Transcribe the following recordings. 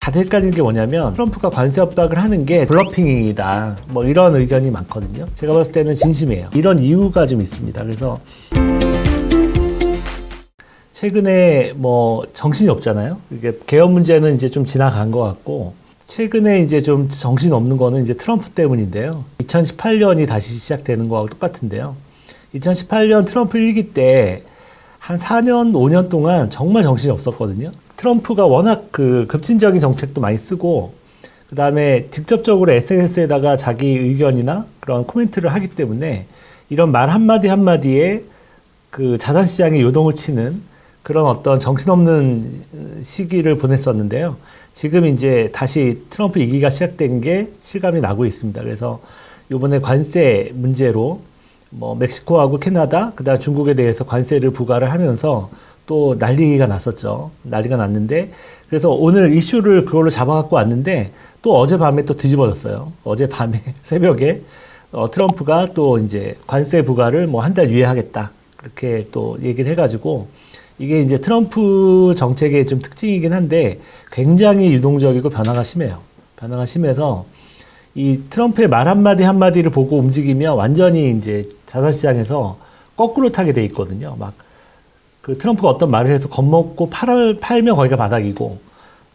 다들 헷갈리는 게 뭐냐면 트럼프가 관세 협박을 하는 게 블러핑이다 뭐 이런 의견이 많거든요. 제가 봤을 때는 진심이에요. 이런 이유가 좀 있습니다. 그래서 최근에 뭐 정신이 없잖아요. 이게 개헌 문제는 이제 좀 지나간 것 같고 최근에 이제 좀 정신 없는 거는 이제 트럼프 때문인데요. 2018년이 다시 시작되는 거하고 똑같은데요. 2018년 트럼프 1기 때 한 4년, 5년 동안 정말 정신이 없었거든요. 트럼프가 워낙 그 급진적인 정책도 많이 쓰고, 그 다음에 직접적으로 SNS에다가 자기 의견이나 그런 코멘트를 하기 때문에 이런 말 한마디 한마디에 그 자산시장에 요동을 치는 그런 어떤 정신없는 시기를 보냈었는데요. 지금 이제 다시 트럼프 2기가 시작된 게 실감이 나고 있습니다. 그래서 이번에 관세 문제로 뭐 멕시코하고 캐나다, 그다음 중국에 대해서 관세를 부과를 하면서 또 난리가 났었죠. 난리가 났는데 그래서 오늘 이슈를 그걸로 잡아갖고 왔는데 또 어젯밤에 또 뒤집어졌어요. 어젯밤에 새벽에 트럼프가 또 이제 관세 부과를 뭐 한 달 유예하겠다 그렇게 또 얘기를 해가지고 이게 이제 트럼프 정책의 좀 특징이긴 한데 굉장히 유동적이고 변화가 심해요. 변화가 심해서 이 트럼프의 말 한마디 한마디를 보고 움직이면 완전히 이제 자산시장에서 거꾸로 타게 돼 있거든요. 막 그 트럼프가 어떤 말을 해서 겁먹고 팔면 거기가 바닥이고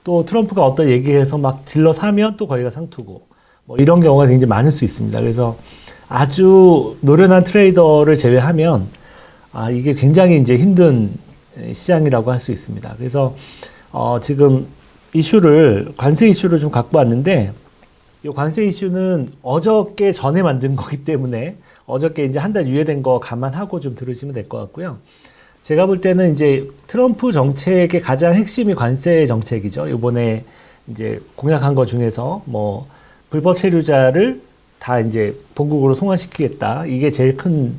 또 트럼프가 어떤 얘기해서 막 질러 사면 또 거기가 상투고 뭐 이런 경우가 굉장히 많을 수 있습니다. 그래서 아주 노련한 트레이더를 제외하면 이게 굉장히 이제 힘든 시장이라고 할 수 있습니다. 그래서 지금 관세 이슈를 좀 갖고 왔는데 이 관세 이슈는 어저께 전에 만든 거기 때문에 어저께 이제 한 달 유예된 거 감안하고 좀 들으시면 될 것 같고요. 제가 볼 때는 이제 트럼프 정책의 가장 핵심이 관세 정책이죠. 이번에 이제 공약한 거 중에서 뭐 불법 체류자를 다 이제 본국으로 송환시키겠다. 이게 제일 큰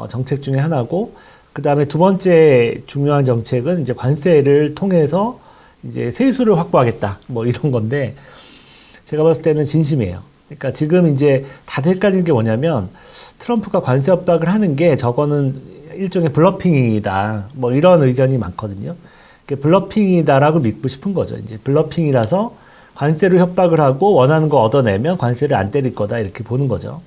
정책 중에 하나고, 그 다음에 두 번째 중요한 정책은 이제 관세를 통해서 이제 세수를 확보하겠다. 뭐 이런 건데 제가 봤을 때는 진심이에요. 그러니까 지금 이제 다들 헷갈리는 게 뭐냐면 트럼프가 관세 협박을 하는 게 저거는 일종의 블러핑이다. 뭐 이런 의견이 많거든요. 블러핑이다라고 믿고 싶은 거죠. 이제 블러핑이라서 관세로 협박을 하고 원하는 거 얻어내면 관세를 안 때릴 거다 이렇게 보는 거죠.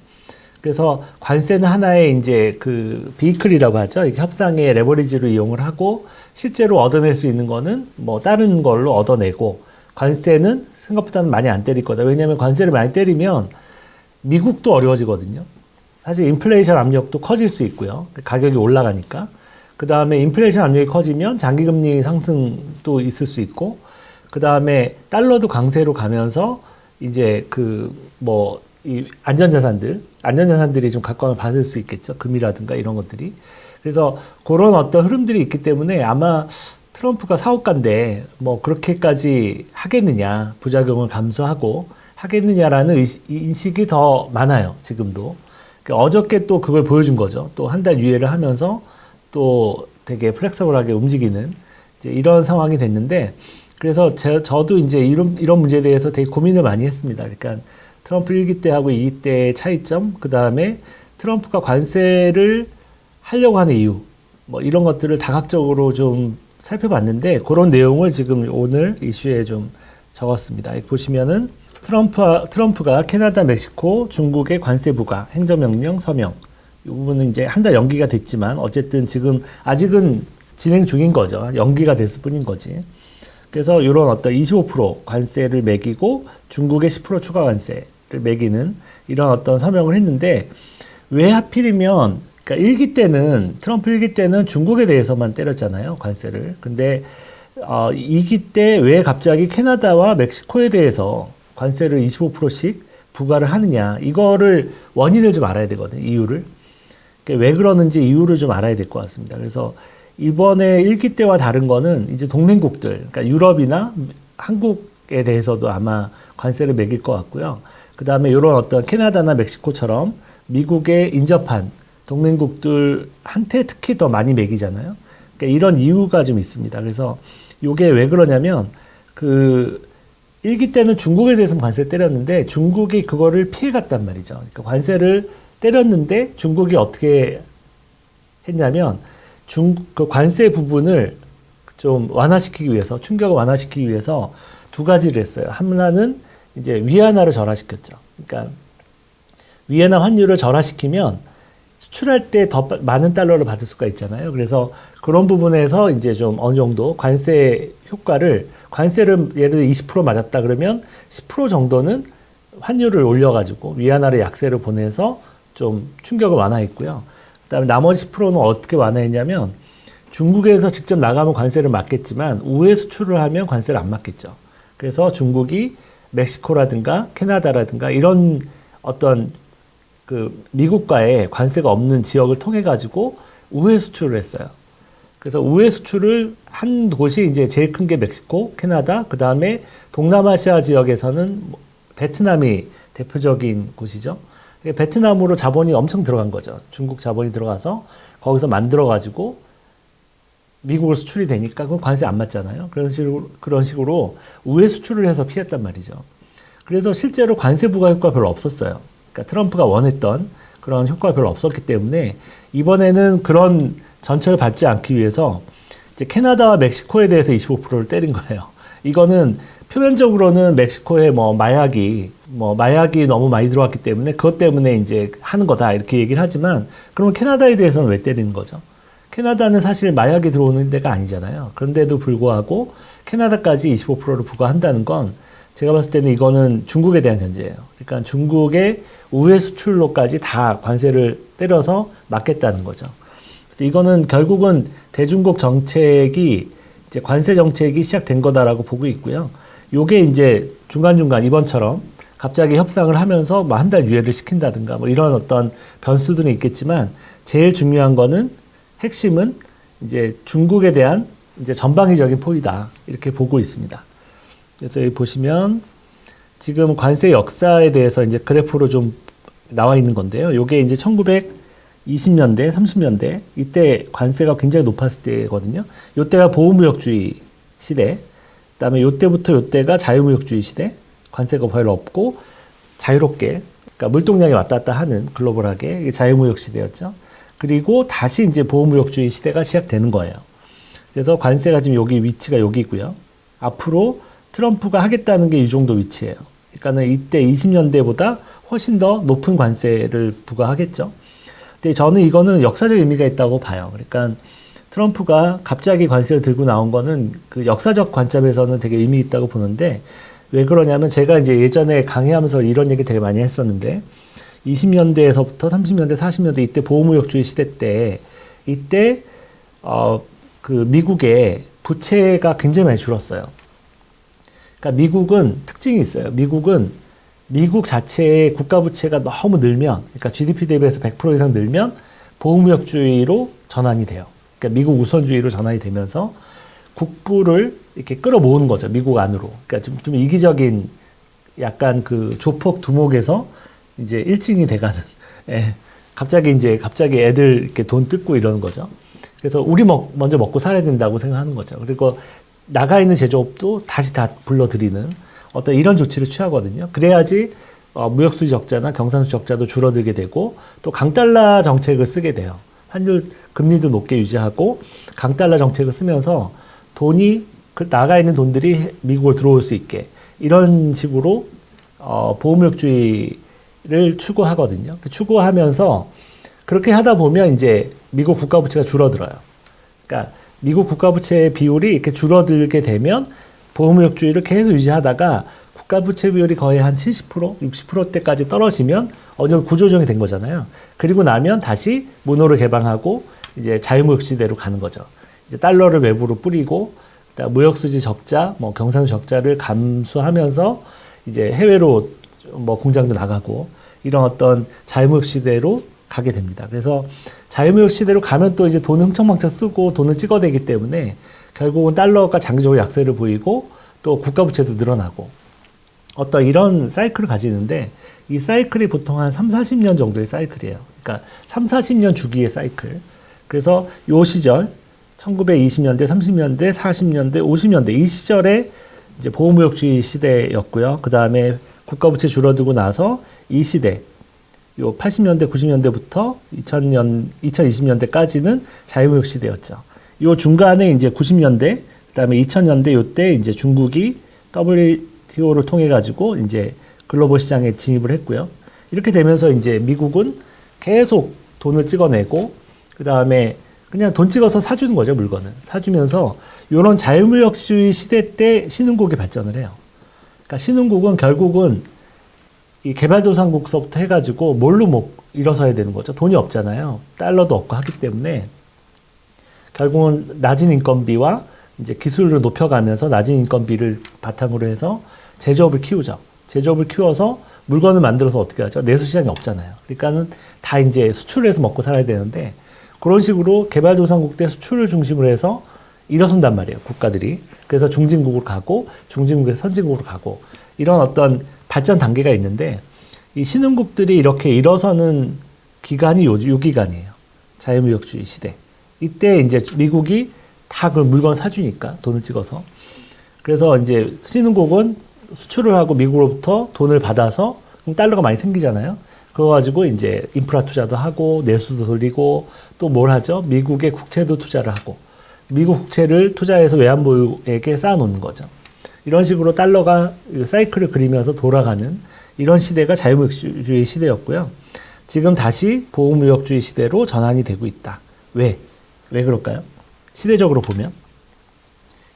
그래서 관세는 하나의 이제 그 비이클이라고 하죠. 이렇게 협상의 레버리지로 이용을 하고 실제로 얻어낼 수 있는 거는 뭐 다른 걸로 얻어내고 관세는 생각보다는 많이 안 때릴 거다. 왜냐하면 관세를 많이 때리면 미국도 어려워지거든요. 사실 인플레이션 압력도 커질 수 있고요. 가격이 올라가니까. 그 다음에 인플레이션 압력이 커지면 장기금리 상승도 있을 수 있고, 그 다음에 달러도 강세로 가면서 이제 이 안전자산들이 좀 각광을 받을 수 있겠죠. 금이라든가 이런 것들이. 그래서 그런 어떤 흐름들이 있기 때문에 아마 트럼프가 사업가인데 뭐 그렇게까지 하겠느냐, 부작용을 감수하고 하겠느냐라는 인식이 더 많아요. 지금도. 어저께 또 그걸 보여준 거죠. 또 한 달 유예를 하면서 또 되게 플렉서블하게 움직이는 이제 이런 상황이 됐는데, 그래서 저도 이제 이런 문제에 대해서 되게 고민을 많이 했습니다. 그러니까 트럼프 1기 때하고 2기 때의 차이점, 그 다음에 트럼프가 관세를 하려고 하는 이유, 뭐 이런 것들을 다각적으로 좀 살펴봤는데 그런 내용을 지금 오늘 이슈에 좀 적었습니다. 보시면은 트럼프가 캐나다, 멕시코, 중국의 관세 부과, 행정명령, 서명. 이 부분은 이제 한 달 연기가 됐지만 어쨌든 지금 아직은 진행 중인 거죠. 연기가 됐을 뿐인 거지. 그래서 이런 어떤 25% 관세를 매기고 중국의 10% 추가 관세를 매기는 이런 어떤 서명을 했는데 왜 하필이면 그러니까 트럼프 1기 때는 중국에 대해서만 때렸잖아요. 관세를. 근데 2기 때 왜 갑자기 캐나다와 멕시코에 대해서 관세를 25%씩 부과를 하느냐. 이거를 원인을 좀 알아야 되거든요. 이유를. 왜 그러는지 이유를 좀 알아야 될 것 같습니다. 그래서 이번에 1기 때와 다른 거는 이제 동맹국들, 그러니까 유럽이나 한국에 대해서도 아마 관세를 매길 것 같고요. 그 다음에 이런 어떤 캐나다나 멕시코처럼 미국에 인접한 동맹국들한테 특히 더 많이 매기잖아요. 그러니까 이런 이유가 좀 있습니다. 그래서 이게 왜 그러냐면 1기 때는 중국에 대해서는 관세를 때렸는데 중국이 그거를 피해갔단 말이죠. 그러니까 관세를 때렸는데 중국이 어떻게 했냐면 그 관세 부분을 좀 완화시키기 위해서, 충격을 완화시키기 위해서 두 가지를 했어요. 하나는 이제 위안화를 절하시켰죠. 그러니까 위안화 환율을 절하시키면 수출할 때 더 많은 달러를 받을 수가 있잖아요. 그래서 그런 부분에서 이제 좀 어느 정도 관세 효과를, 관세를 예를 들어 20% 맞았다 그러면 10% 정도는 환율을 올려가지고 위안화를 약세를 보내서 좀 충격을 완화했고요. 그다음에 나머지 10%는 어떻게 완화했냐면 중국에서 직접 나가면 관세를 맞겠지만 우회 수출을 하면 관세를 안 맞겠죠. 그래서 중국이 멕시코라든가 캐나다라든가 이런 어떤 그 미국과의 관세가 없는 지역을 통해 가지고 우회 수출을 했어요. 그래서 우회 수출을 한 곳이 이제 제일 큰 게 멕시코, 캐나다, 그 다음에 동남아시아 지역에서는 베트남이 대표적인 곳이죠. 베트남으로 자본이 엄청 들어간 거죠. 중국 자본이 들어가서 거기서 만들어 가지고 미국으로 수출이 되니까 그건 관세 안 맞잖아요. 그런 식으로 우회 수출을 해서 피했단 말이죠. 그래서 실제로 관세 부과 효과 별로 없었어요. 그러니까 트럼프가 원했던 그런 효과가 별로 없었기 때문에 이번에는 그런 전철을 밟지 않기 위해서 이제 캐나다와 멕시코에 대해서 25%를 때린 거예요. 이거는 표면적으로는 멕시코에 마약이 너무 많이 들어왔기 때문에 그것 때문에 이제 하는 거다 이렇게 얘기를 하지만 그러면 캐나다에 대해서는 왜 때리는 거죠? 캐나다는 사실 마약이 들어오는 데가 아니잖아요. 그런데도 불구하고 캐나다까지 25%를 부과한다는 건 제가 봤을 때는 이거는 중국에 대한 견제예요. 그러니까 중국의 우회 수출로까지 다 관세를 때려서 막겠다는 거죠. 그래서 이거는 결국은 대중국 정책이 이제 관세 정책이 시작된 거다라고 보고 있고요. 요게 이제 중간중간 이번처럼 갑자기 협상을 하면서 한 달 유예를 시킨다든가 이런 어떤 변수들은 있겠지만 제일 중요한 거는 핵심은 이제 중국에 대한 이제 전방위적인 포위다 이렇게 보고 있습니다. 그래서 여기 보시면 지금 관세 역사에 대해서 이제 그래프로 좀 나와 있는 건데요. 요게 이제 1920년대, 30년대 이때 관세가 굉장히 높았을 때거든요. 요때가 보호무역주의 시대. 그다음에 요때부터 요때가 자유무역주의 시대. 관세가 별로 없고 자유롭게 그러니까 물동량이 왔다 갔다 하는 글로벌하게 이게 자유무역 시대였죠. 그리고 다시 이제 보호무역주의 시대가 시작되는 거예요. 그래서 관세가 지금 여기 위치가 여기고요. 앞으로 트럼프가 하겠다는 게 이 정도 위치예요. 그러니까는 이때 20년대보다 훨씬 더 높은 관세를 부과하겠죠. 근데 저는 이거는 역사적 의미가 있다고 봐요. 그러니까 트럼프가 갑자기 관세를 들고 나온 거는 그 역사적 관점에서는 되게 의미 있다고 보는데 왜 그러냐면 제가 이제 예전에 강의하면서 이런 얘기 되게 많이 했었는데 20년대에서부터 30년대, 40년대 이때 보호무역주의 시대 때 이때 그 미국의 부채가 굉장히 많이 줄었어요. 그러니까 미국은 특징이 있어요. 미국은 미국 자체의 국가 부채가 너무 늘면, 그러니까 GDP 대비해서 100% 이상 늘면 보호무역주의로 전환이 돼요. 그러니까 미국 우선주의로 전환이 되면서 국부를 이렇게 끌어모으는 거죠. 미국 안으로. 그러니까 좀 이기적인 약간 그 조폭 두목에서 이제 일진이 돼가는. 예. 갑자기 애들 이렇게 돈 뜯고 이러는 거죠. 그래서 우리 먼저 먹고 살아야 된다고 생각하는 거죠. 그리고 나가 있는 제조업도 다시 다 불러들이는 어떤 이런 조치를 취하거든요. 그래야지 무역수지 적자나 경상수지 적자도 줄어들게 되고 또 강달러 정책을 쓰게 돼요. 환율 금리도 높게 유지하고 강달러 정책을 쓰면서 돈이 나가 있는 돈들이 미국으로 들어올 수 있게 이런 식으로 보호무역주의를 추구하거든요. 추구하면서 그렇게 하다 보면 이제 미국 국가 부채가 줄어들어요. 그러니까 미국 국가 부채의 비율이 이렇게 줄어들게 되면 보호무역주의를 계속 유지하다가 국가 부채 비율이 거의 한 70%, 60%대까지 떨어지면 어느 정도 구조정이 된 거잖아요. 그리고 나면 다시 모노를 개방하고 이제 자유무역 시대로 가는 거죠. 이제 달러를 외부로 뿌리고 무역수지 적자, 경상 적자를 감수하면서 이제 해외로 공장도 나가고 이런 어떤 자유무역 시대로 가게 됩니다. 그래서 자유무역 시대로 가면 또 이제 돈을 흥청망청 쓰고 돈을 찍어대기 때문에 결국은 달러가 장기적으로 약세를 보이고 또 국가 부채도 늘어나고 어떤 이런 사이클을 가지는데 이 사이클이 보통 한 3, 40년 정도의 사이클이에요. 그러니까 3, 40년 주기의 사이클. 그래서 요 시절 1920년대, 30년대, 40년대, 50년대 이 시절에 이제 보호무역주의 시대였고요. 그 다음에 국가부채 줄어들고 나서 이 시대, 요 80년대, 90년대부터 2020년대까지는 자유무역 시대였죠. 요 중간에 이제 90년대, 그 다음에 2000년대 요때 이제 중국이 WTO를 통해 가지고 이제 글로벌 시장에 진입을 했고요. 이렇게 되면서 이제 미국은 계속 돈을 찍어내고 그 다음에 그냥 돈 찍어서 사주는 거죠, 물건을. 사주면서 이런 자유무역주의 시대 때 신흥국이 발전을 해요. 그러니까 신흥국은 결국은 이 개발도상국서부터 해가지고 뭘로 뭐 일어서야 되는 거죠. 돈이 없잖아요. 달러도 없고 하기 때문에 결국은 낮은 인건비와 이제 기술을 높여가면서 낮은 인건비를 바탕으로 해서 제조업을 키우죠. 제조업을 키워서 물건을 만들어서 어떻게 하죠? 내수 시장이 없잖아요. 그러니까는 다 이제 수출을 해서 먹고 살아야 되는데 그런 식으로 개발도상국 때 수출을 중심으로 해서 일어선단 말이에요. 국가들이. 그래서 중진국으로 가고 중진국에서 선진국으로 가고 이런 어떤 발전 단계가 있는데 이 신흥국들이 이렇게 일어서는 기간이 요 기간이에요. 자유무역주의 시대. 이때 이제 미국이 다 그 물건 사주니까 돈을 찍어서. 그래서 이제 신흥국은 수출을 하고 미국으로부터 돈을 받아서 달러가 많이 생기잖아요. 그거 가지고 이제 인프라 투자도 하고 내수도 돌리고 또 뭘 하죠? 미국의 국채도 투자를 하고 미국 국채를 투자해서 외환보유액에 쌓아놓는 거죠. 이런 식으로 달러가 사이클을 그리면서 돌아가는 이런 시대가 자유무역주의 시대였고요. 지금 다시 보호무역주의 시대로 전환이 되고 있다. 왜? 왜 그럴까요? 시대적으로 보면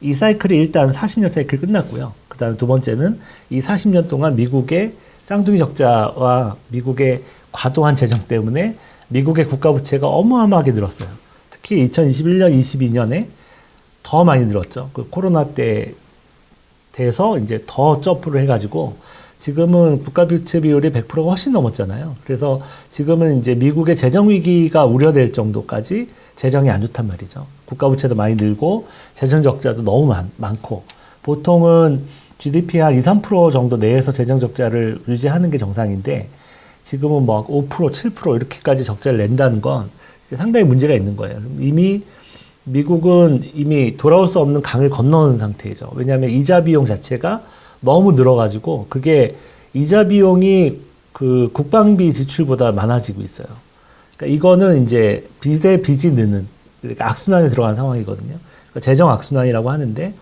이 사이클이 일단 40년 사이클 끝났고요. 그 다음에 두 번째는 이 40년 동안 미국의 쌍둥이 적자와 미국의 과도한 재정 때문에 미국의 국가부채가 어마어마하게 늘었어요. 특히 2021년, 22년에 더 많이 늘었죠. 그 코로나 때 돼서 이제 더 점프를 해가지고 지금은 국가부채 비율이 100%가 훨씬 넘었잖아요. 그래서 지금은 이제 미국의 재정 위기가 우려될 정도까지 재정이 안 좋단 말이죠. 국가부채도 많이 늘고 재정 적자도 너무 많고 보통은 GDP 한 2, 3% 정도 내에서 재정 적자를 유지하는 게 정상인데 지금은 막 5%, 7% 이렇게까지 적자를 낸다는 건 상당히 문제가 있는 거예요. 이미 미국은 이미 돌아올 수 없는 강을 건너는 상태죠. 왜냐하면 이자 비용 자체가 너무 늘어가지고 그게 이자 비용이 그 국방비 지출보다 많아지고 있어요. 그러니까 이거는 이제 빚에 빚이 느는 그러니까 악순환에 들어간 상황이거든요. 그러니까 재정 악순환이라고 하는데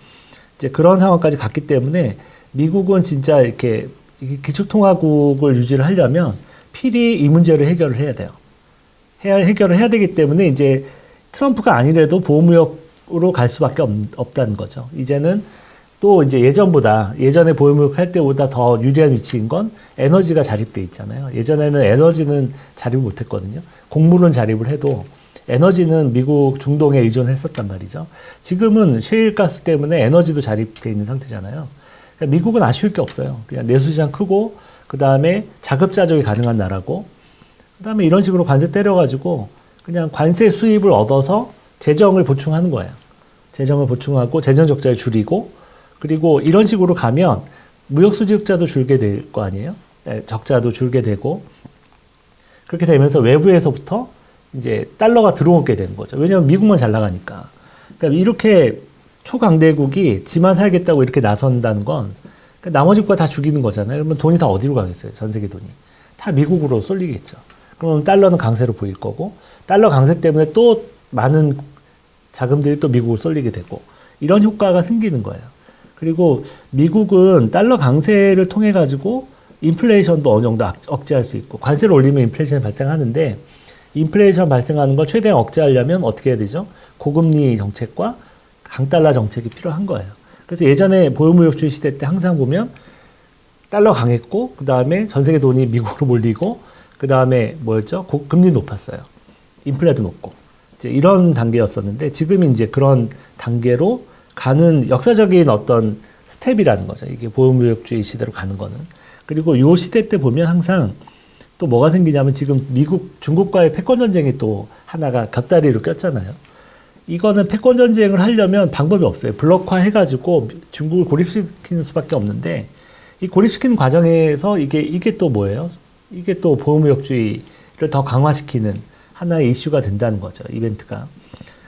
이제 그런 상황까지 갔기 때문에 미국은 진짜 이렇게 기축통화국을 유지를 하려면 필히 이 문제를 해결을 해야 돼요. 해결을 해야 되기 때문에 이제 트럼프가 아니래도 보호무역으로 갈 수밖에 없다는 거죠. 이제는 또 이제 예전에 보호무역 할 때보다 더 유리한 위치인 건 에너지가 자립돼 있잖아요. 예전에는 에너지는 자립을 못 했거든요. 곡물은 자립을 해도 에너지는 미국 중동에 의존했었단 말이죠. 지금은 셰일가스 때문에 에너지도 자립돼 있는 상태잖아요. 그러니까 미국은 아쉬울 게 없어요. 그냥 내수시장 크고 그 다음에 자급자족이 가능한 나라고 그 다음에 이런 식으로 관세 때려가지고 그냥 관세 수입을 얻어서 재정을 보충하는 거예요. 재정을 보충하고 재정 적자를 줄이고 그리고 이런 식으로 가면 무역 수지흑자도 줄게 될 거 아니에요? 네, 적자도 줄게 되고 그렇게 되면서 외부에서부터 이제 달러가 들어오게 되는 거죠. 왜냐하면 미국만 잘 나가니까. 그러니까 이렇게 초강대국이 지만 살겠다고 이렇게 나선다는 건 그러니까 나머지 국가 다 죽이는 거잖아요. 그러면 돈이 다 어디로 가겠어요? 전 세계 돈이. 다 미국으로 쏠리겠죠. 그러면 달러는 강세로 보일 거고 달러 강세 때문에 또 많은 자금들이 또 미국으로 쏠리게 되고 이런 효과가 생기는 거예요. 그리고 미국은 달러 강세를 통해 가지고 인플레이션도 어느 정도 억제할 수 있고 관세를 올리면 인플레이션이 발생하는데 인플레이션 발생하는 걸 최대한 억제하려면 어떻게 해야 되죠? 고금리 정책과 강달러 정책이 필요한 거예요. 그래서 예전에 보호무역주의 시대 때 항상 보면 달러 강했고 그 다음에 전 세계 돈이 미국으로 몰리고 그 다음에 뭐였죠? 금리 높았어요. 인플레도 높고 이제 이런 단계였었는데 지금이 이제 그런 단계로 가는 역사적인 어떤 스텝이라는 거죠. 이게 보호무역주의 시대로 가는 거는. 그리고 요 시대 때 보면 항상 또 뭐가 생기냐면 지금 중국과의 패권 전쟁이 또 하나가 곁다리로 꼈잖아요. 이거는 패권 전쟁을 하려면 방법이 없어요. 블록화 해가지고 중국을 고립시키는 수밖에 없는데 이 고립시키는 과정에서 이게 또 뭐예요? 이게 또 보호무역주의를 더 강화시키는 하나의 이슈가 된다는 거죠. 이벤트가.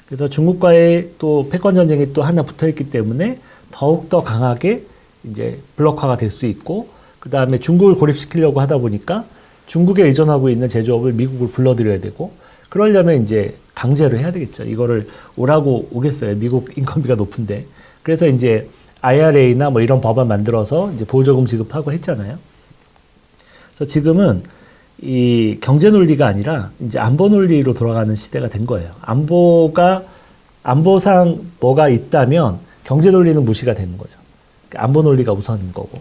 그래서 중국과의 또 패권 전쟁이 또 하나 붙어 있기 때문에 더욱더 강하게 이제 블록화가 될 수 있고 그 다음에 중국을 고립시키려고 하다 보니까 중국에 의존하고 있는 제조업을 미국을 불러들여야 되고 그러려면 이제 강제로 해야 되겠죠. 이거를 오라고 오겠어요. 미국 인건비가 높은데. 그래서 이제 IRA나 뭐 이런 법안 만들어서 이제 보조금 지급하고 했잖아요. 그래서 지금은 이 경제 논리가 아니라 이제 안보 논리로 돌아가는 시대가 된 거예요. 안보상 뭐가 있다면 경제 논리는 무시가 되는 거죠. 그러니까 안보 논리가 우선인 거고.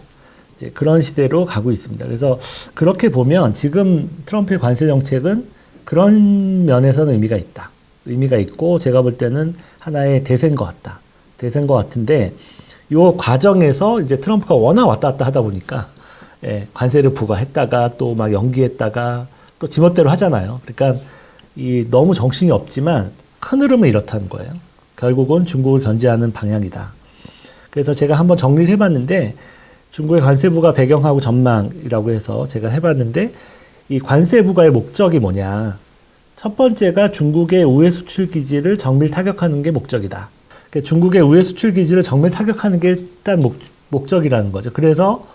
이제 그런 시대로 가고 있습니다. 그래서 그렇게 보면 지금 트럼프의 관세 정책은 그런 면에서는 의미가 있다. 의미가 있고 제가 볼 때는 하나의 대세인 것 같다. 대세인 것 같은데 이 과정에서 이제 트럼프가 워낙 왔다 갔다 하다 보니까 관세를 부과했다가 또 막 연기했다가 또 지멋대로 하잖아요. 그러니까 이 너무 정신이 없지만 큰 흐름은 이렇다는 거예요. 결국은 중국을 견제하는 방향이다. 그래서 제가 한번 정리를 해봤는데 중국의 관세 부과 배경하고 전망이라고 해서 제가 해봤는데 이 관세 부과의 목적이 뭐냐. 첫 번째가 중국의 우회 수출 기지를 정밀 타격하는 게 목적이다. 그러니까 중국의 우회 수출 기지를 정밀 타격하는 게 일단 목적이라는 거죠. 그래서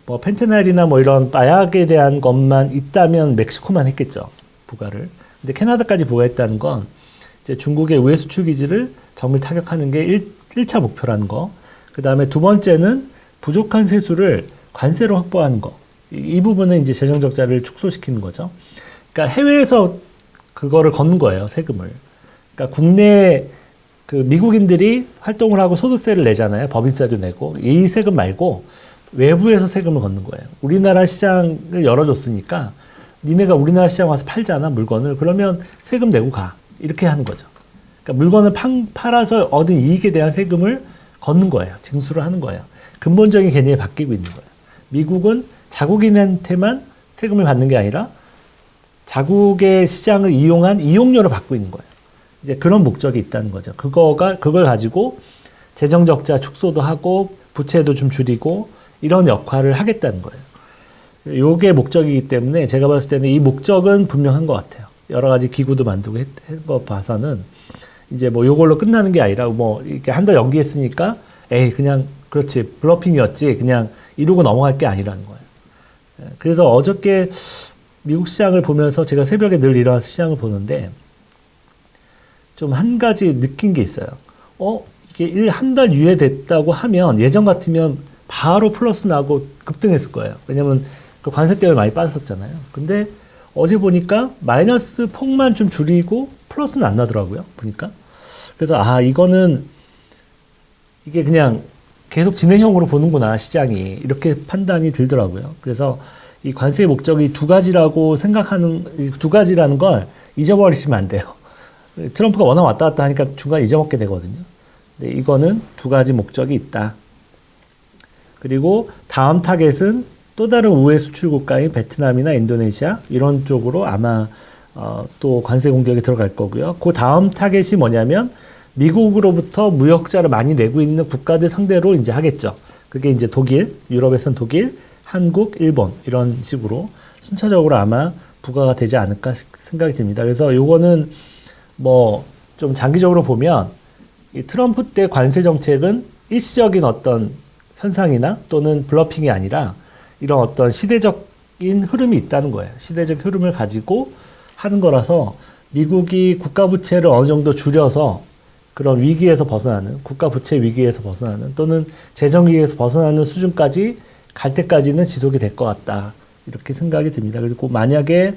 뭐 펜테날이나 뭐 이런 마약에 대한 것만 있다면 멕시코만 했겠죠. 부과를. 근데 캐나다까지 부과했다는 건 이제 중국의 우회 수출 기지를 정밀 타격하는 게 1차 목표라는 거. 그 다음에 두 번째는 부족한 세수를 관세로 확보하는 거. 이 부분은 이제 재정 적자를 축소시키는 거죠. 그러니까 해외에서 그거를 걷는 거예요, 세금을. 그러니까 국내 그 미국인들이 활동을 하고 소득세를 내잖아요. 법인세도 내고. 이 세금 말고 외부에서 세금을 걷는 거예요. 우리나라 시장을 열어줬으니까 니네가 우리나라 시장 와서 팔잖아, 물건을. 그러면 세금 내고 가. 이렇게 하는 거죠. 그러니까 물건을 팔아서 얻은 이익에 대한 세금을 걷는 거예요. 징수를 하는 거예요. 근본적인 개념이 바뀌고 있는 거예요. 미국은 자국인한테만 세금을 받는 게 아니라 자국의 시장을 이용한 이용료를 받고 있는 거예요. 이제 그런 목적이 있다는 거죠. 그걸 가지고 재정 적자 축소도 하고 부채도 좀 줄이고 이런 역할을 하겠다는 거예요. 요게 목적이기 때문에 제가 봤을 때는 이 목적은 분명한 것 같아요. 여러 가지 기구도 만들고 한거 봐서는 이제 뭐 요걸로 끝나는 게 아니라 뭐 이렇게 한 달 연기했으니까 그냥 그렇지 블러핑이었지 그냥 이러고 넘어갈 게 아니라는 거예요. 그래서 어저께 미국 시장을 보면서 제가 새벽에 늘 일어나서 시장을 보는데 좀 한 가지 느낀 게 있어요. 이게 한 달 유예됐다고 하면 예전 같으면 바로 플러스 나고 급등했을 거예요. 왜냐면 그 관세 때문에 많이 빠졌었잖아요. 근데 어제 보니까 마이너스 폭만 좀 줄이고 플러스는 안 나더라고요. 보니까. 그래서 이거는 이게 그냥 계속 진행형으로 보는구나 시장이 이렇게 판단이 들더라고요. 그래서 이 관세의 목적이 두 가지라고 생각하는 두 가지라는 걸 잊어버리시면 안 돼요. 트럼프가 워낙 왔다 갔다 하니까 중간에 잊어먹게 되거든요. 근데 이거는 두 가지 목적이 있다. 그리고 다음 타겟은 또 다른 우회 수출 국가인 베트남이나 인도네시아 이런 쪽으로 아마 또 관세 공격에 들어갈 거고요. 그 다음 타겟이 뭐냐면 미국으로부터 무역자를 많이 내고 있는 국가들 상대로 이제 하겠죠. 그게 이제 독일, 유럽에선 독일, 한국, 일본 이런 식으로 순차적으로 아마 부과가 되지 않을까 생각이 듭니다. 그래서 요거는 뭐 좀 장기적으로 보면 이 트럼프 때 관세 정책은 일시적인 어떤 현상이나 또는 블러핑이 아니라 이런 어떤 시대적인 흐름이 있다는 거예요. 시대적 흐름을 가지고 하는 거라서 미국이 국가 부채를 어느 정도 줄여서 그런 위기에서 벗어나는 국가 부채 위기에서 벗어나는 또는 재정 위기에서 벗어나는 수준까지 갈 때까지는 지속이 될 것 같다. 이렇게 생각이 듭니다. 그리고 만약에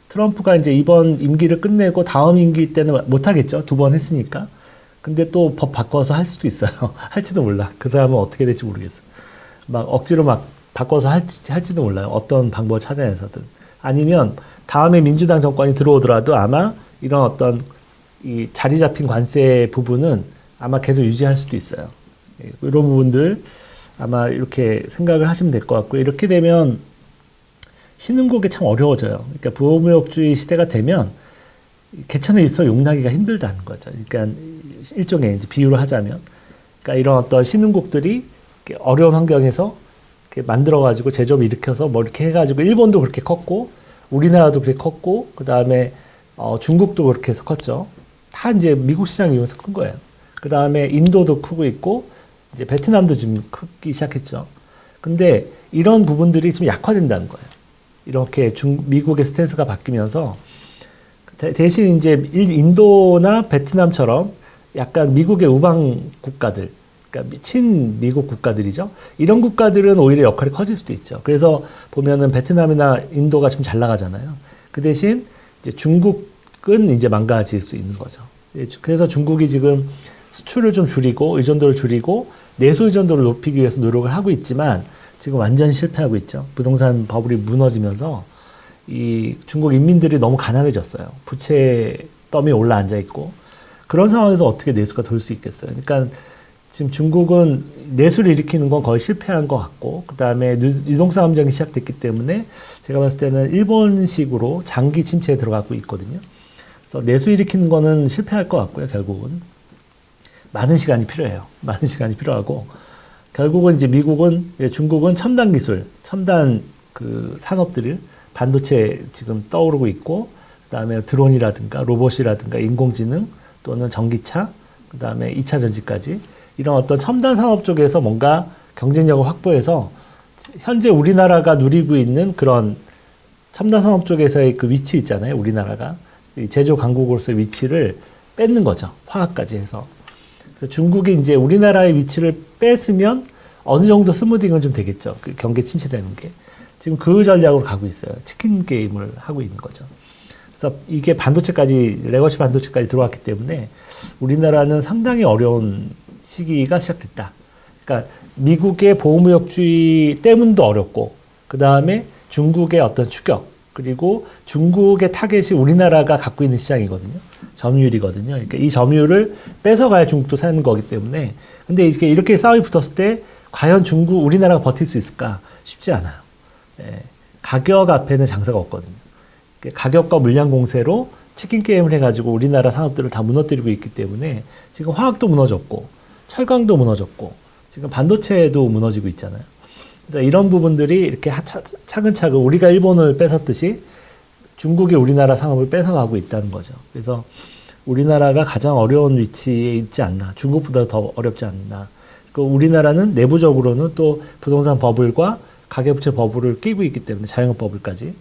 트럼프가 이제 이번 임기를 끝내고 다음 임기 때는 못 하겠죠. 두 번 했으니까. 근데 또 법 바꿔서 할 수도 있어요. 할지도 몰라. 그 사람은 어떻게 될지 모르겠어. 막 억지로 막 바꿔서 할지도 몰라요. 어떤 방법을 찾아내서든. 아니면 다음에 민주당 정권이 들어오더라도 아마 이런 어떤 이 자리 잡힌 관세 부분은 아마 계속 유지할 수도 있어요. 이런 부분들 아마 이렇게 생각을 하시면 될 것 같고 이렇게 되면 신흥국이 참 어려워져요. 그러니까 부호무역주의 시대가 되면 개천에 있어 용나기가 힘들다는 거죠. 그러니까 일종의 이제 비유를 하자면, 그러니까 이런 어떤 신흥국들이 어려운 환경에서 이렇게 만들어가지고 제조업 일으켜서 뭐 이렇게 해가지고 일본도 그렇게 컸고 우리나라도 그렇게 컸고 그 다음에 중국도 그렇게 해서 컸죠. 다 이제 미국 시장 이용해서 큰 거예요. 그 다음에 인도도 크고 있고 이제 베트남도 지금 크기 시작했죠. 근데 이런 부분들이 지금 약화된다는 거예요. 이렇게 미국의 스탠스가 바뀌면서 대신 이제 인도나 베트남처럼 약간 미국의 우방 국가들 그러니까 친미국 국가들이죠. 이런 국가들은 오히려 역할이 커질 수도 있죠. 그래서 보면은 베트남이나 인도가 좀 잘 나가잖아요. 그 대신 이제 중국은 이제 망가질 수 있는 거죠. 그래서 중국이 지금 수출을 좀 줄이고 의존도를 줄이고 내수 의존도를 높이기 위해서 노력을 하고 있지만 지금 완전히 실패하고 있죠. 부동산 버블이 무너지면서 이 중국 인민들이 너무 가난해졌어요. 부채 더미에 올라앉아 있고 그런 상황에서 어떻게 내수가 돌 수 있겠어요. 그러니까 지금 중국은 내수를 일으키는 건 거의 실패한 것 같고 그 다음에 유동성 함정이 시작됐기 때문에 제가 봤을 때는 일본식으로 장기 침체에 들어가고 있거든요. 그래서 내수 일으키는 거는 실패할 것 같고요. 결국은 많은 시간이 필요해요. 많은 시간이 필요하고 결국은 이제 미국은 중국은 첨단 기술, 첨단 그 산업들을 반도체 지금 떠오르고 있고 그다음에 드론이라든가 로봇이라든가 인공지능 또는 전기차 그다음에 2차 전지까지 이런 어떤 첨단 산업 쪽에서 뭔가 경쟁력을 확보해서 현재 우리나라가 누리고 있는 그런 첨단 산업 쪽에서의 그 위치 있잖아요. 우리나라가 제조 강국으로서의 위치를 뺏는 거죠. 화학까지 해서. 그래서 중국이 이제 우리나라의 위치를 뺐으면 어느 정도 스무딩은 좀 되겠죠. 그 경계 침체되는 게. 지금 그 전략으로 가고 있어요. 치킨 게임을 하고 있는 거죠. 그래서 이게 반도체까지, 레거시 반도체까지 들어왔기 때문에 우리나라는 상당히 어려운 시기가 시작됐다. 그러니까 미국의 보호무역주의 때문도 어렵고, 그 다음에 중국의 어떤 추격, 그리고 중국의 타겟이 우리나라가 갖고 있는 시장이거든요. 점유율이거든요. 그러니까 이 점유율을 뺏어가야 중국도 사는 거기 때문에. 근데 이렇게 싸움이 붙었을 때, 과연 우리나라가 버틸 수 있을까? 쉽지 않아요. 예, 가격 앞에는 장사가 없거든요. 가격과 물량 공세로 치킨 게임을 해가지고 우리나라 산업들을 다 무너뜨리고 있기 때문에 지금 화학도 무너졌고 철강도 무너졌고 지금 반도체도 무너지고 있잖아요. 그래서 이런 부분들이 이렇게 차근차근 우리가 일본을 뺏었듯이 중국이 우리나라 산업을 뺏어가고 있다는 거죠. 그래서 우리나라가 가장 어려운 위치에 있지 않나, 중국보다 더 어렵지 않나. 우리나라는 내부적으로는 또 부동산 버블과 가계부채 버블을 끼고 있기 때문에 자영업 버블까지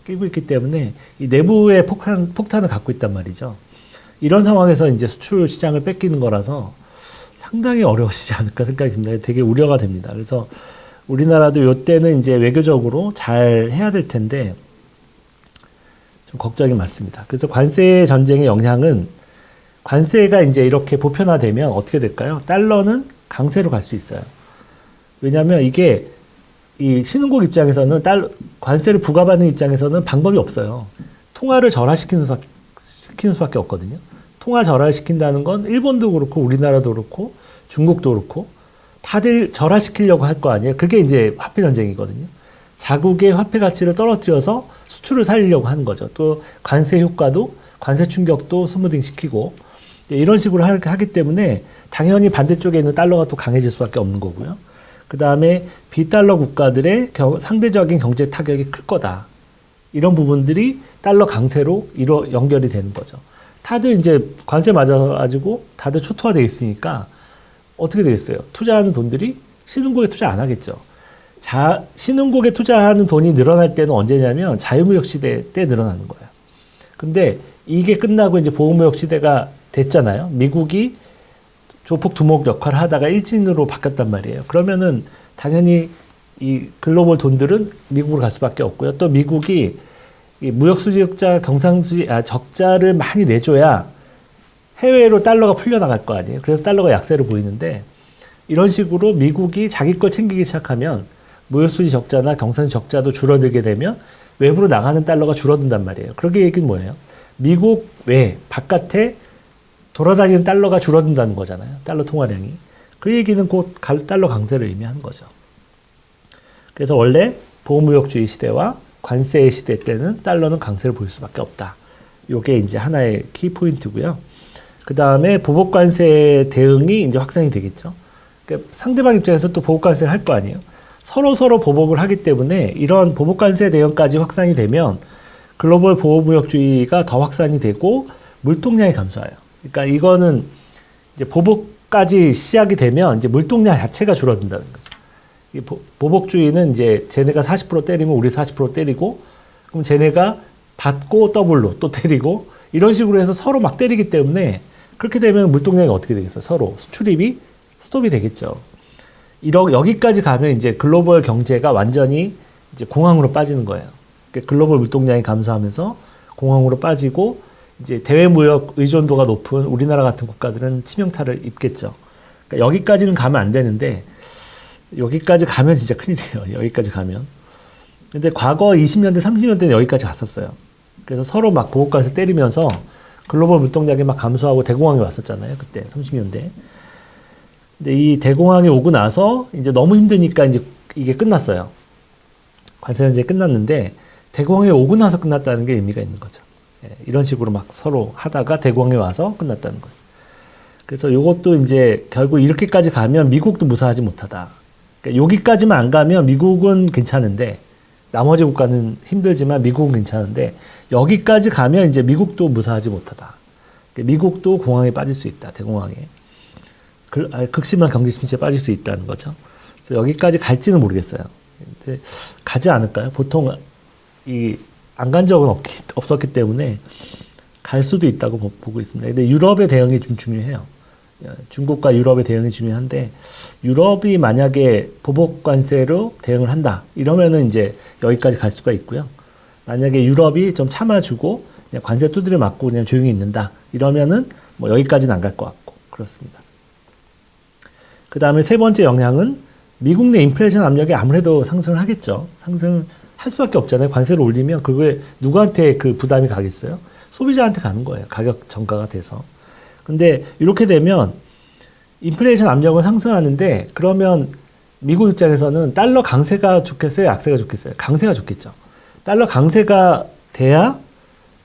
끼고 있기 때문에 이 내부의 폭탄을 갖고 있단 말이죠. 이런 상황에서 이제 수출 시장을 뺏기는 거라서 상당히 어려우시지 않을까 생각이 듭니다. 되게 우려가 됩니다. 그래서 우리나라도 이때는 이제 외교적으로 잘 해야 될 텐데 좀 걱정이 많습니다. 그래서 관세 전쟁의 영향은 관세가 이제 이렇게 보편화되면 어떻게 될까요? 달러는 강세로 갈 수 있어요. 왜냐하면 이게 이 신흥국 입장에서는 관세를 부과받는 입장에서는 방법이 없어요. 통화를 절하시키는 수밖에 없거든요. 통화 절하시킨다는 건 일본도 그렇고 우리나라도 그렇고 중국도 그렇고 다들 절하시키려고 할 거 아니에요. 그게 이제 화폐 전쟁이거든요. 자국의 화폐 가치를 떨어뜨려서 수출을 살리려고 하는 거죠. 또 관세 효과도 관세 충격도 스무딩 시키고 이런 식으로 하기 때문에 당연히 반대쪽에 있는 달러가 또 강해질 수밖에 없는 거고요. 그 다음에 비달러 국가들의 상대적인 경제 타격이 클 거다. 이런 부분들이 달러 강세로 연결이 되는 거죠. 다들 이제 관세 맞아가지고 다들 초토화되어 있으니까 어떻게 되겠어요? 투자하는 돈들이 신흥국에 투자 안 하겠죠. 신흥국에 투자하는 돈이 늘어날 때는 언제냐면 자유무역 시대 때 늘어나는 거예요. 근데 이게 끝나고 이제 보호무역 시대가 됐잖아요. 미국이 조폭 두목 역할을 하다가 일진으로 바뀌었단 말이에요. 그러면은 당연히 이 글로벌 돈들은 미국으로 갈 수밖에 없고요. 또 미국이 이 무역수지 적자, 적자를 많이 내줘야 해외로 달러가 풀려나갈 거 아니에요. 그래서 달러가 약세를 보이는데 이런 식으로 미국이 자기 걸 챙기기 시작하면 무역수지 적자나 경상수지 적자도 줄어들게 되면 외부로 나가는 달러가 줄어든단 말이에요. 그렇게 얘기는 뭐예요? 미국 외, 바깥에 돌아다니는 달러가 줄어든다는 거잖아요. 달러 통화량이. 그 얘기는 곧 달러 강세를 의미하는 거죠. 그래서 원래 보호무역주의 시대와 관세의 시대 때는 달러는 강세를 보일 수밖에 없다. 요게 이제 하나의 키포인트고요. 그 다음에 보복관세 대응이 이제 확산이 되겠죠. 그러니까 상대방 입장에서 또 보복관세를 할 거 아니에요. 서로 보복을 하기 때문에 이런 보복관세 대응까지 확산이 되면 글로벌 보호무역주의가 더 확산이 되고 물동량이 감소해요. 그러니까 이거는 이제 보복까지 시작이 되면 이제 물동량 자체가 줄어든다는 거죠. 이 보복주의는 이제 쟤네가 40% 때리면 우리 40% 때리고 그럼 쟤네가 받고 더블로 또 때리고 이런 식으로 해서 서로 막 때리기 때문에 그렇게 되면 물동량이 어떻게 되겠어요? 서로 수출입이 스톱이 되겠죠. 여기까지 가면 이제 글로벌 경제가 완전히 이제 공황으로 빠지는 거예요. 그러니까 글로벌 물동량이 감소하면서 공황으로 빠지고 이제 대외 무역 의존도가 높은 우리나라 같은 국가들은 치명타를 입겠죠. 그러니까 여기까지는 가면 안 되는데 여기까지 가면 진짜 큰일이에요. 여기까지 가면. 근데 과거 20년대, 30년대는 여기까지 갔었어요. 그래서 서로 막 보고가에서 때리면서 글로벌 물동량이 막 감소하고 대공황이 왔었잖아요. 그때 30년대. 근데 이 대공황이 오고 나서 이제 너무 힘드니까 이제 이게 끝났어요. 관세 현제이 끝났는데 대공황이 오고 나서 끝났다는 게 의미가 있는 거죠. 이런 식으로 막 서로 하다가 대공황이 와서 끝났다는 거예요. 그래서 이것도 이제 결국 이렇게까지 가면 미국도 무사하지 못하다. 그러니까 여기까지만 안 가면 미국은 괜찮은데 나머지 국가는 힘들지만 미국은 괜찮은데 여기까지 가면 이제 미국도 무사하지 못하다. 그러니까 미국도 공황에 빠질 수 있다. 대공황에. 극심한 경제 침체에 빠질 수 있다는 거죠. 그래서 여기까지 갈지는 모르겠어요. 근데 가지 않을까요? 보통 안 간 적은 없었기 때문에 갈 수도 있다고 보고 있습니다. 근데 유럽의 대응이 좀 중요해요. 중국과 유럽의 대응이 중요한데 유럽이 만약에 보복 관세로 대응을 한다 이러면은 이제 여기까지 갈 수가 있고요. 만약에 유럽이 좀 참아주고 그냥 관세 두드려 맞고 그냥 조용히 있는다 이러면은 뭐 여기까지는 안 갈 것 같고 그렇습니다. 그 다음에 세 번째 영향은 미국 내 인플레이션 압력이 아무래도 상승을 하겠죠. 상승할 수밖에 없잖아요. 관세를 올리면 그게 누구한테 그 부담이 가겠어요? 소비자한테 가는 거예요. 가격 전가가 돼서. 근데 이렇게 되면 인플레이션 압력은 상승하는데 그러면 미국 입장에서는 달러 강세가 좋겠어요? 약세가 좋겠어요? 강세가 좋겠죠. 달러 강세가 돼야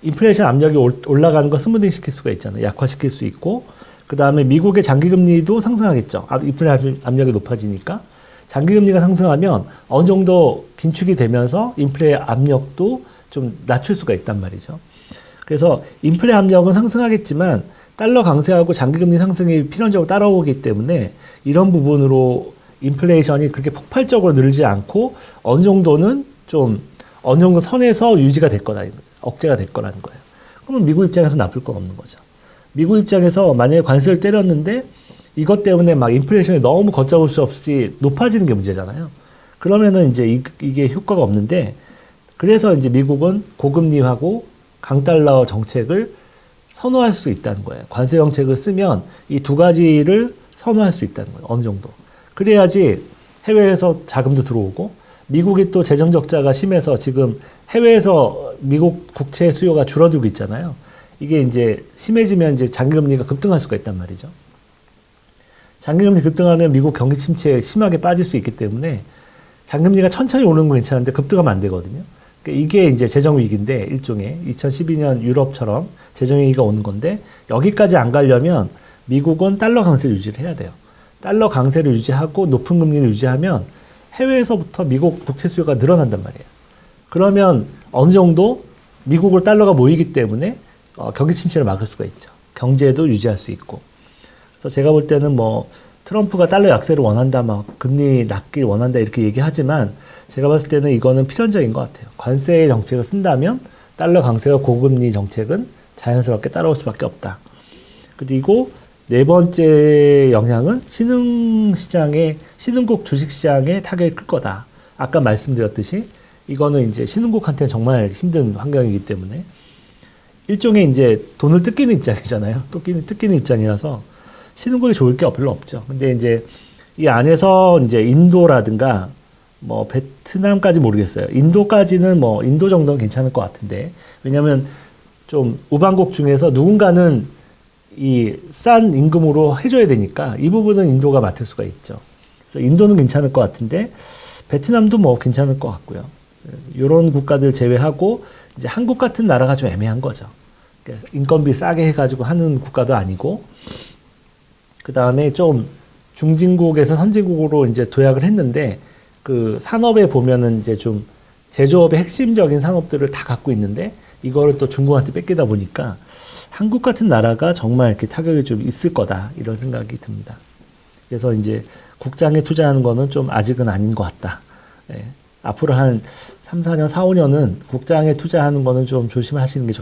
인플레이션 압력이 올라가는 거 스무딩 시킬 수가 있잖아요. 약화시킬 수 있고 그 다음에 미국의 장기금리도 상승하겠죠. 인플레이션 압력이 높아지니까. 장기금리가 상승하면 어느 정도 긴축이 되면서 인플레 압력도 좀 낮출 수가 있단 말이죠. 그래서 인플레 압력은 상승하겠지만 달러 강세하고 장기금리 상승이 필연적으로 따라오기 때문에 이런 부분으로 인플레이션이 그렇게 폭발적으로 늘지 않고 어느 정도 선에서 유지가 될 거다. 억제가 될 거라는 거예요. 그러면 미국 입장에서 나쁠 건 없는 거죠. 미국 입장에서 만약에 관세를 때렸는데 이것 때문에 막 인플레이션이 너무 걷잡을 수 없이 높아지는 게 문제잖아요. 그러면은 이제 이게 효과가 없는데 그래서 이제 미국은 고금리하고 강달러 정책을 선호할 수 있다는 거예요. 관세 정책을 쓰면 이 두 가지를 선호할 수 있다는 거예요. 어느 정도. 그래야지 해외에서 자금도 들어오고 미국이 또 재정 적자가 심해서 지금 해외에서 미국 국채 수요가 줄어들고 있잖아요. 이게 이제 심해지면 이제 장기금리가 급등할 수가 있단 말이죠. 장기금리 급등하면 미국 경기 침체에 심하게 빠질 수 있기 때문에 장기금리가 천천히 오는 건 괜찮은데 급등하면 안 되거든요. 그러니까 이게 이제 재정위기인데 일종의 2012년 유럽처럼 재정위기가 오는 건데 여기까지 안 가려면 미국은 달러 강세를 유지를 해야 돼요. 달러 강세를 유지하고 높은 금리를 유지하면 해외에서부터 미국 국채 수요가 늘어난단 말이에요. 그러면 어느 정도 미국으로 달러가 모이기 때문에 경기 침체를 막을 수가 있죠. 경제도 유지할 수 있고. 그래서 제가 볼 때는 뭐 트럼프가 달러 약세를 원한다, 막 금리 낮길 원한다 이렇게 얘기하지만 제가 봤을 때는 이거는 필연적인 것 같아요. 관세 정책을 쓴다면 달러 강세와 고금리 정책은 자연스럽게 따라올 수밖에 없다. 그리고 네 번째 영향은 신흥국 주식시장의 타격이 클 거다. 아까 말씀드렸듯이 이거는 이제 신흥국한테는 정말 힘든 환경이기 때문에 일종의 이제 돈을 뜯기는 입장이잖아요. 뜯기는 입장이라서 신흥국이 좋을 게 별로 없죠. 근데 이제 이 안에서 이제 인도라든가 뭐 베트남까지 모르겠어요. 인도까지는 뭐 인도 정도는 괜찮을 것 같은데 왜냐하면 좀 우방국 중에서 누군가는 이 싼 임금으로 해줘야 되니까 이 부분은 인도가 맡을 수가 있죠. 그래서 인도는 괜찮을 것 같은데 베트남도 뭐 괜찮을 것 같고요. 이런 국가들 제외하고 이제 한국 같은 나라가 좀 애매한 거죠. 그러니까 인건비 싸게 해가지고 하는 국가도 아니고 그 다음에 좀 중진국에서 선진국으로 이제 도약을 했는데 그 산업에 보면은 이제 좀 제조업의 핵심적인 산업들을 다 갖고 있는데 이거를 또 중국한테 뺏기다 보니까 한국 같은 나라가 정말 이렇게 타격이 좀 있을 거다 이런 생각이 듭니다. 그래서 이제 국장에 투자하는 거는 좀 아직은 아닌 것 같다. 예. 앞으로 한 3, 4년, 4, 5년은 국장에 투자하는 거는 좀 조심하시는 게 좋다.